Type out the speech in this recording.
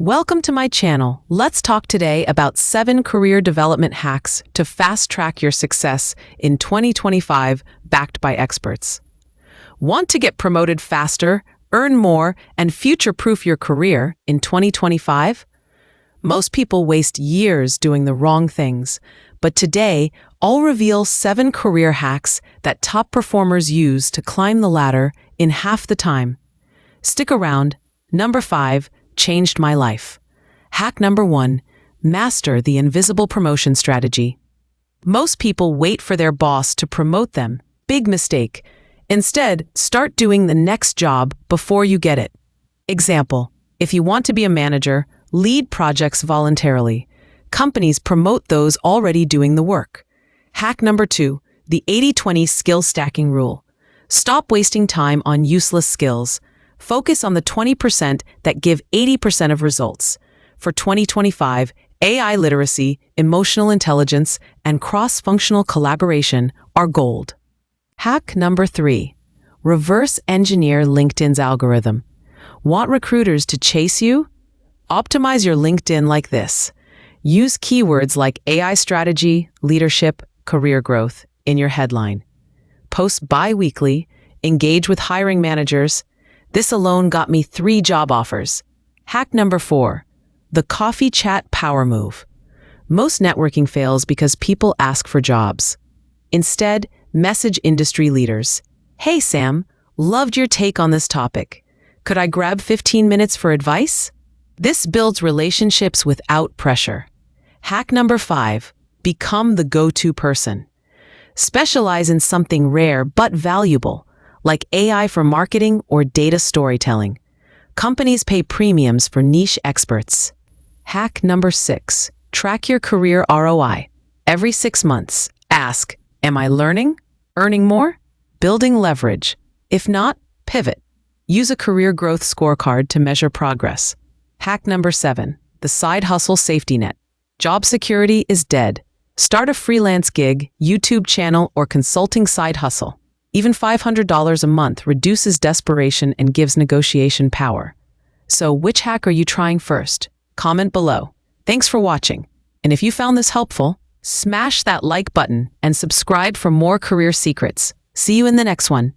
Welcome to my channel. Let's talk today about 7 career development hacks to fast-track your success in 2025, backed by experts. Want to get promoted faster, earn more, and future-proof your career in 2025? Most people waste years doing the wrong things, but today, I'll reveal 7 career hacks that top performers use to climb the ladder in half the time. Stick around. Number 5. Changed my life. Hack number 1. Master the invisible promotion strategy. Most people wait for their boss to promote them. Big mistake. Instead, start doing the next job before you get it. Example: if you want to be a manager, lead projects voluntarily. Companies promote those already doing the work. Hack number 2. The 80-20 skill stacking rule. Stop wasting time on useless skills. Focus on the 20% that give 80% of results. For 2025, AI literacy, emotional intelligence, and cross-functional collaboration are gold. Hack number 3. Reverse engineer LinkedIn's algorithm. Want recruiters to chase you? Optimize your LinkedIn like this. Use keywords like AI strategy, leadership, career growth in your headline. Post bi-weekly. Engage with hiring managers. This alone got me 3 job offers. Hack number 4. The coffee chat power move. Most networking fails because people ask for jobs. Instead, message industry leaders. Hey Sam, loved your take on this topic. Could I grab 15 minutes for advice? This builds relationships without pressure. Hack number 5. Become the go-to person. Specialize in something rare but valuable, like AI for marketing or data storytelling. Companies pay premiums for niche experts. Hack number 6. Track your career ROI. Every 6 months, ask, am I learning? Earning more? Building leverage? If not, pivot. Use a career growth scorecard to measure progress. Hack number 7. The side hustle safety net. Job security is dead. Start a freelance gig, YouTube channel, or consulting side hustle. Even $500 a month reduces desperation and gives negotiation power. So, which hack are you trying first? Comment below. Thanks for watching. And if you found this helpful, smash that like button and subscribe for more career secrets. See you in the next one.